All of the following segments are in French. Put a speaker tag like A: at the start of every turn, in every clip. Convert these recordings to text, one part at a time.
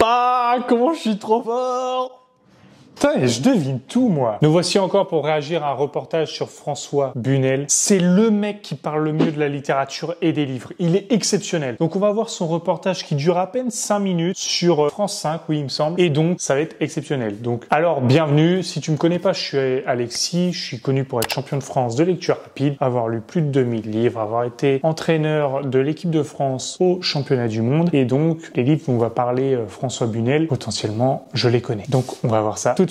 A: Ah, comment je suis trop fort! Putain, je devine tout, moi. Nous voici encore pour réagir à un reportage sur François Bunel. C'est le mec qui parle le mieux de la littérature et des livres. Il est exceptionnel. Donc, on va voir son reportage qui dure à peine 5 minutes sur France 5, oui, il me semble. Et donc, ça va être exceptionnel. Donc, alors, bienvenue. Si tu me connais pas, je suis Alexis. Je suis connu pour être champion de France de lecture rapide, avoir lu plus de 2000 livres, avoir été entraîneur de l'équipe de France au championnat du monde. Et donc, les livres dont on va parler François Bunel, potentiellement, je les connais. Donc, on va voir ça tout de suite.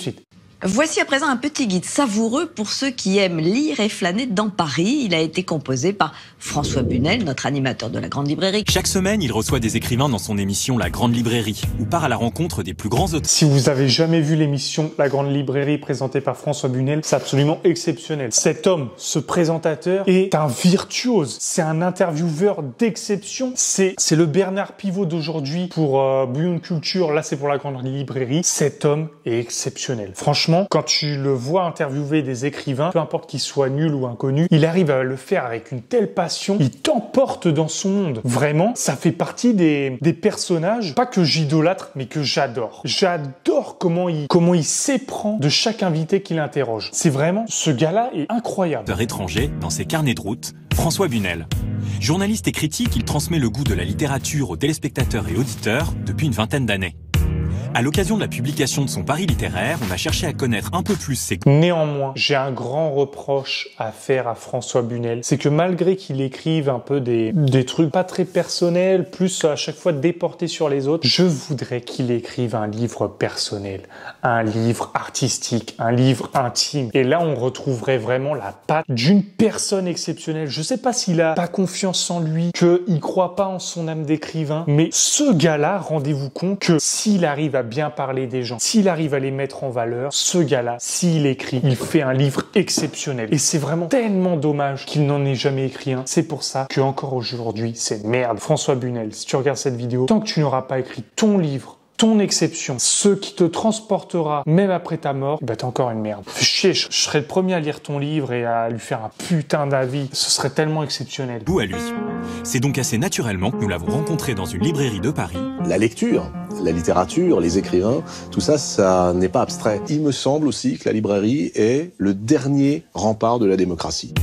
B: Voici à présent un petit guide savoureux pour ceux qui aiment lire et flâner dans Paris. Il a été composé par François Bunel, notre animateur de la Grande Librairie.
C: Chaque semaine, il reçoit des écrivains dans son émission La Grande Librairie, ou part à la rencontre des plus grands auteurs.
A: Si vous avez jamais vu l'émission La Grande Librairie présentée par François Bunel, c'est absolument exceptionnel. Cet homme, ce présentateur, est un virtuose. C'est un intervieweur d'exception. C'est le Bernard Pivot d'aujourd'hui pour Bouillon de Culture. Là, c'est pour La Grande Librairie. Cet homme est exceptionnel. Franchement, quand tu le vois interviewer des écrivains, peu importe qu'ils soient nuls ou inconnus, il arrive à le faire avec une telle passion, il t'emporte dans son monde. Vraiment, ça fait partie des personnages, pas que j'idolâtre, mais que j'adore. J'adore comment il s'éprend de chaque invité qu'il interroge. C'est vraiment, ce gars-là est incroyable.
C: Étranger, dans ses carnets de route, François Bunel. Journaliste et critique, il transmet le goût de la littérature aux téléspectateurs et auditeurs depuis une vingtaine d'années. À l'occasion de la publication de son pari littéraire, on a cherché à connaître un peu plus ses...
A: Néanmoins, j'ai un grand reproche à faire à François Bunel. C'est que malgré qu'il écrive un peu des trucs pas très personnels, plus à chaque fois déportés sur les autres, je voudrais qu'il écrive un livre personnel, un livre artistique, un livre intime. Et là, on retrouverait vraiment la patte d'une personne exceptionnelle. Je sais pas s'il a pas confiance en lui, qu'il croit pas en son âme d'écrivain, mais ce gars-là, rendez-vous compte que s'il arrive à bien parler des gens, s'il arrive à les mettre en valeur, ce gars-là, s'il écrit, il fait un livre exceptionnel. Et c'est vraiment tellement dommage qu'il n'en ait jamais écrit un. C'est pour ça que encore aujourd'hui, c'est merde. François Bunel, si tu regardes cette vidéo, tant que tu n'auras pas écrit ton livre, ton exception, ce qui te transportera même après ta mort, bah t'es encore une merde. Fais chier, je serais le premier à lire ton livre et à lui faire un putain d'avis. Ce serait tellement exceptionnel.
C: Goût à lui. C'est donc assez naturellement que nous l'avons rencontré dans une librairie de Paris.
D: La lecture, la littérature, les écrivains, tout ça, ça n'est pas abstrait. Il me semble aussi que la librairie est le dernier rempart de la démocratie.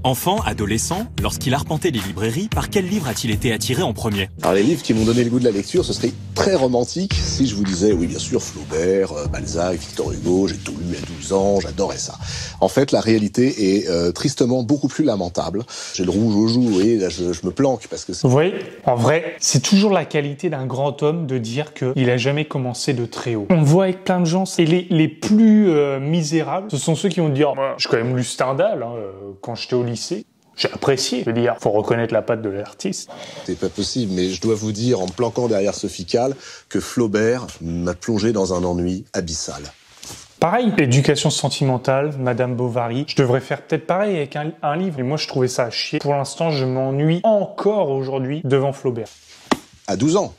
C: Enfant, adolescent, lorsqu'il arpentait les librairies, par quel livre a-t-il été attiré en premier?
D: Alors les livres qui m'ont donné le goût de la lecture, ce serait très romantique si je vous disais, oui bien sûr, Flaubert, Balzac, Victor Hugo, j'ai tout lu à 12 ans, j'adorais ça. En fait, la réalité est tristement beaucoup plus lamentable. J'ai le rouge aux joues, vous voyez, là je me planque parce que...
A: Vous voyez, en vrai, c'est toujours la qualité d'un grand homme de dire qu'il a jamais commencé de très haut. On le voit avec plein de gens, et les plus misérables, ce sont ceux qui vont dire, j'ai quand même lu Stendhal quand j'étais au lycée. J'ai apprécié. Je veux dire, faut reconnaître la patte de l'artiste.
D: C'est pas possible, mais je dois vous dire, en me planquant derrière Sophie Calle, que Flaubert m'a plongé dans un ennui abyssal.
A: Pareil, éducation sentimentale, Madame Bovary. Je devrais faire peut-être pareil avec un livre. Et moi, je trouvais ça à chier. Pour l'instant, je m'ennuie encore aujourd'hui devant Flaubert.
D: À 12 ans.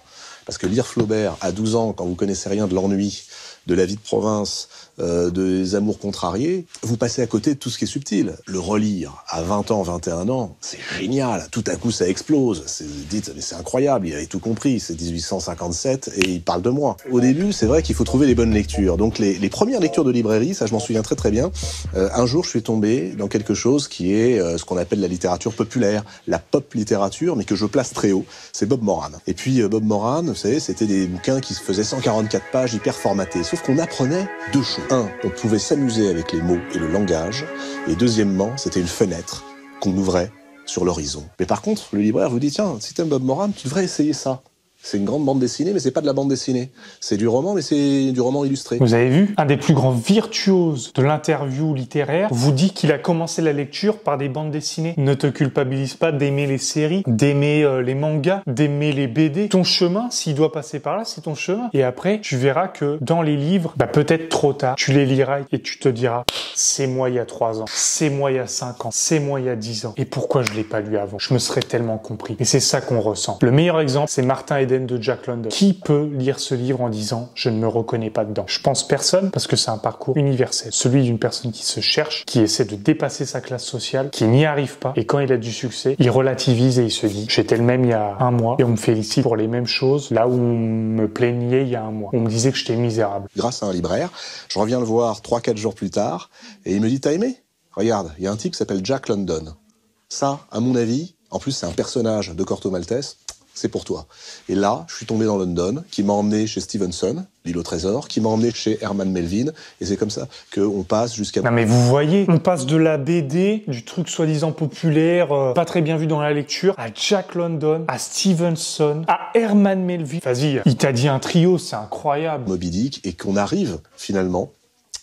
D: Parce que lire Flaubert à 12 ans, quand vous connaissez rien de l'ennui, de la vie de province, des amours contrariés, vous passez à côté de tout ce qui est subtil. Le relire à 20 ans, 21 ans, c'est génial. Tout à coup, ça explose. Dites, mais c'est incroyable, il avait tout compris. C'est 1857 et il parle de moi. Au début, c'est vrai qu'il faut trouver les bonnes lectures. Donc les premières lectures de librairie, ça je m'en souviens très très bien. Un jour, je suis tombé dans quelque chose qui est ce qu'on appelle la littérature populaire, la pop littérature, mais que je place très haut. C'est Bob Moran. Et puis Bob Moran, vous savez, c'était des bouquins qui se faisaient 144 pages hyper formatés. Sauf qu'on apprenait deux choses. Un, on pouvait s'amuser avec les mots et le langage. Et deuxièmement, c'était une fenêtre qu'on ouvrait sur l'horizon. Mais par contre, le libraire vous dit, tiens, si t'aimes Bob Moran, tu devrais essayer ça. C'est une grande bande dessinée, mais c'est pas de la bande dessinée. C'est du roman, mais c'est du roman illustré.
A: Vous avez vu, un des plus grands virtuoses de l'interview littéraire vous dit qu'il a commencé la lecture par des bandes dessinées. Ne te culpabilise pas d'aimer les séries, d'aimer les mangas, d'aimer les BD. Ton chemin, s'il doit passer par là, c'est ton chemin. Et après, tu verras que dans les livres, peut-être trop tard, tu les liras et tu te diras, c'est moi il y a 3 ans, c'est moi il y a 5 ans, c'est moi il y a 10 ans. Et pourquoi je l'ai pas lu avant? Je me serais tellement compris. Et c'est ça qu'on ressent. Le meilleur exemple, c'est Martin et Eden de Jack London. Qui peut lire ce livre en disant « je ne me reconnais pas dedans ». Je pense personne, parce que c'est un parcours universel. Celui d'une personne qui se cherche, qui essaie de dépasser sa classe sociale, qui n'y arrive pas, et quand il a du succès, il relativise et il se dit « j'étais le même il y a un mois, et on me félicite pour les mêmes choses, là où on me plaignait il y a un mois. On me disait que j'étais misérable. »
D: Grâce à un libraire, je reviens le voir 3-4 jours plus tard, et il me dit « t'as aimé ? Regarde, il y a un type qui s'appelle Jack London. Ça, à mon avis, en plus c'est un personnage de Corto Maltese, c'est pour toi. » Et là, je suis tombé dans London, qui m'a emmené chez Stevenson, l'île au trésor, qui m'a emmené chez Herman Melville, et c'est comme ça qu'on passe jusqu'à...
A: Non mais vous voyez, on passe de la BD, du truc soi-disant populaire, pas très bien vu dans la lecture, à Jack London, à Stevenson, à Herman Melville. Vas-y, il t'a dit un trio, c'est incroyable.
D: Moby Dick, et qu'on arrive, finalement,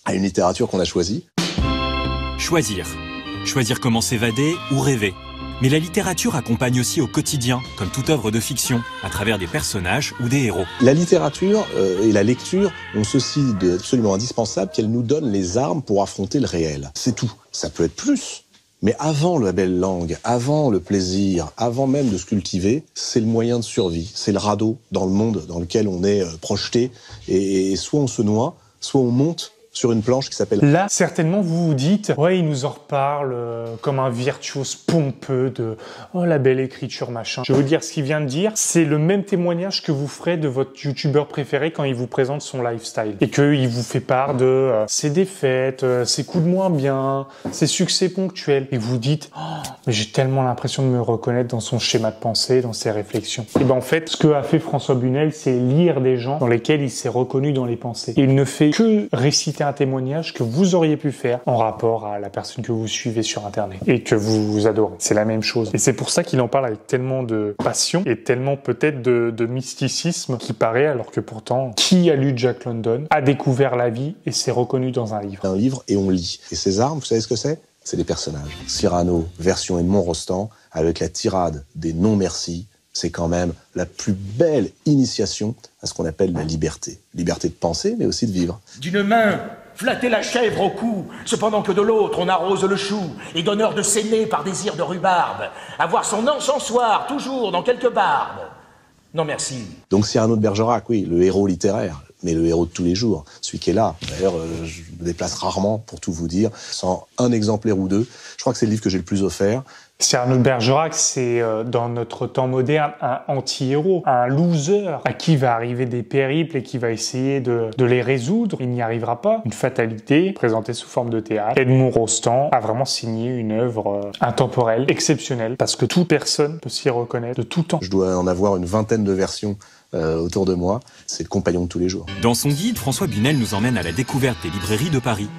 D: à une littérature qu'on a choisie.
C: Choisir. Choisir comment s'évader ou rêver. Mais la littérature accompagne aussi au quotidien, comme toute œuvre de fiction, à travers des personnages ou des héros.
D: La littérature et la lecture ont ceci d'absolument indispensable qu'elles nous donnent les armes pour affronter le réel. C'est tout. Ça peut être plus. Mais avant la belle langue, avant le plaisir, avant même de se cultiver, c'est le moyen de survie. C'est le radeau dans le monde dans lequel on est projeté. Et soit on se noie, soit on monte sur une planche qui s'appelle...
A: Là, certainement, vous vous dites, ouais, il nous en reparle comme un virtuose pompeux de « oh, la belle écriture, machin ». Je veux dire, ce qu'il vient de dire, c'est le même témoignage que vous ferez de votre youtubeur préféré quand il vous présente son lifestyle. Et qu'il vous fait part de ses défaites, ses coups de moins bien, ses succès ponctuels. Et vous dites, oh, mais j'ai tellement l'impression de me reconnaître dans son schéma de pensée, dans ses réflexions. Et ben en fait, ce que a fait François Bunel, c'est lire des gens dans lesquels il s'est reconnu dans les pensées. Et il ne fait que réciter un témoignage que vous auriez pu faire en rapport à la personne que vous suivez sur Internet et que vous adorez. C'est la même chose. Et c'est pour ça qu'il en parle avec tellement de passion et tellement peut-être de mysticisme qui paraît, alors que pourtant, qui a lu Jack London a découvert la vie et s'est reconnu dans un livre.
D: Un livre et on lit. Et ces armes, vous savez ce que c'est ? C'est des personnages. Cyrano, version Edmond Rostand, avec la tirade des non-merci, c'est quand même la plus belle initiation à ce qu'on appelle la liberté. Liberté de penser, mais aussi de vivre.
E: D'une main, flatter la chèvre au cou, cependant que de l'autre, on arrose le chou, et d'honneur de s'aimer par désir de rhubarbe, avoir son encensoir toujours dans quelque barbe. Non merci.
D: Donc Cyrano de Bergerac, oui, le héros littéraire, mais le héros de tous les jours, celui qui est là. D'ailleurs, je me déplace rarement, pour tout vous dire, sans un exemplaire ou deux. Je crois que c'est le livre que j'ai le plus offert.
A: Cyrano de Bergerac, c'est dans notre temps moderne un anti-héros, un loser à qui va arriver des périples et qui va essayer de les résoudre. Il n'y arrivera pas. Une fatalité présentée sous forme de théâtre. Edmond Rostand a vraiment signé une œuvre intemporelle, exceptionnelle, parce que toute personne peut s'y reconnaître de tout temps.
D: Je dois en avoir une vingtaine de versions autour de moi. C'est le compagnon de tous les jours.
C: Dans son guide, François Bunel nous emmène à la découverte des librairies de Paris.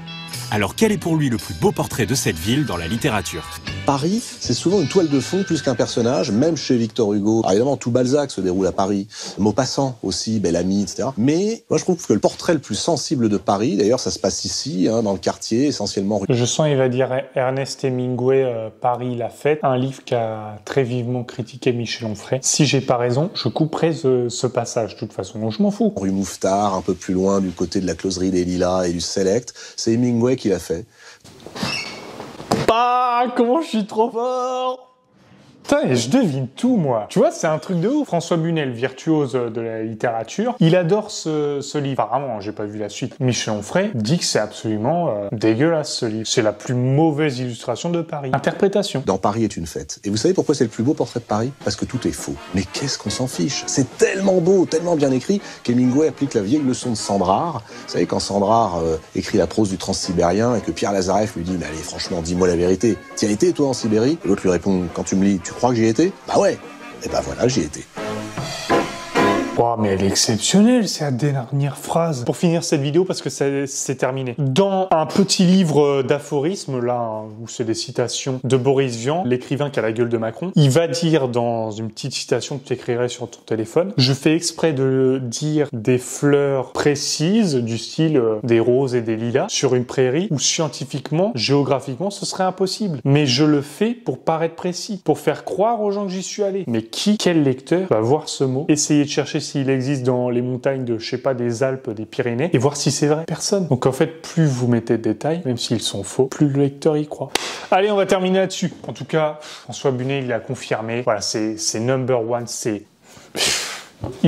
C: Alors quel est pour lui le plus beau portrait de cette ville dans la littérature ?
D: Paris, c'est souvent une toile de fond plus qu'un personnage, même chez Victor Hugo. Alors évidemment, tout Balzac se déroule à Paris. Maupassant aussi, Bel-Ami, etc. Mais moi, je trouve que le portrait le plus sensible de Paris, d'ailleurs, ça se passe ici, dans le quartier, essentiellement rue.
A: Je sens, il va dire Ernest Hemingway, Paris, la fête, un livre qu'a très vivement critiqué Michel Onfray. Si j'ai pas raison, je couperai ce passage, de toute façon, je m'en fous.
D: Rue Mouffetard, un peu plus loin, du côté de la closerie des Lilas et du Select, c'est Hemingway qui l'a fait.
A: Ah, comment je suis trop fort! Putain, et je devine tout, moi. Tu vois, c'est un truc de ouf. François Bunel, virtuose de la littérature, il adore ce livre. Apparemment, j'ai pas vu la suite. Michel Onfray dit que c'est absolument dégueulasse, ce livre. C'est la plus mauvaise illustration de Paris. Interprétation.
D: Dans Paris est une fête. Et vous savez pourquoi c'est le plus beau portrait de Paris ? Parce que tout est faux. Mais qu'est-ce qu'on s'en fiche ? C'est tellement beau, tellement bien écrit, qu'Hemingway applique la vieille leçon de Sandrard. Vous savez, quand Sandrard écrit la prose du Transsibérien et que Pierre Lazareff lui dit « Mais allez, franchement, dis-moi la vérité. T'y as été, toi, en Sibérie ?» Et l'autre lui répond « Quand tu me lis, tu crois que j'y ai été ? Bah ouais. Et bah voilà, j'y ai été. »
A: Oh, mais elle est exceptionnelle, c'est la dernière phrase. Pour finir cette vidéo, parce que c'est terminé. Dans un petit livre d'aphorismes, là, où c'est des citations de Boris Vian, l'écrivain qui a la gueule de Macron, il va dire dans une petite citation que tu écrirais sur ton téléphone, je fais exprès de dire des fleurs précises, du style des roses et des lilas, sur une prairie où scientifiquement, géographiquement, ce serait impossible. Mais je le fais pour paraître précis, pour faire croire aux gens que j'y suis allé. Mais quel lecteur va voir ce mot, essayer de chercher s'il existe dans les montagnes de, je sais pas, des Alpes, des Pyrénées, et voir si c'est vrai. Personne. Donc en fait, plus vous mettez de détails, même s'ils sont faux, plus le lecteur y croit. Allez, on va terminer là-dessus. En tout cas, François Bunel, il a confirmé. Voilà, c'est number one, c'est...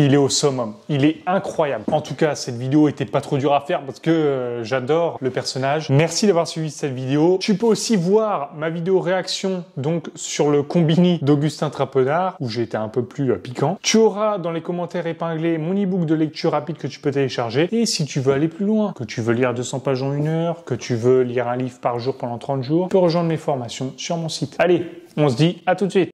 A: Il est au summum. Il est incroyable. En tout cas, cette vidéo était pas trop dure à faire parce que j'adore le personnage. Merci d'avoir suivi cette vidéo. Tu peux aussi voir ma vidéo réaction donc sur le Combini d'Augustin Trapenard où j'ai été un peu plus piquant. Tu auras dans les commentaires épinglés mon e-book de lecture rapide que tu peux télécharger. Et si tu veux aller plus loin, que tu veux lire 200 pages en 1 heure, que tu veux lire un livre par jour pendant 30 jours, tu peux rejoindre mes formations sur mon site. Allez, on se dit à tout de suite.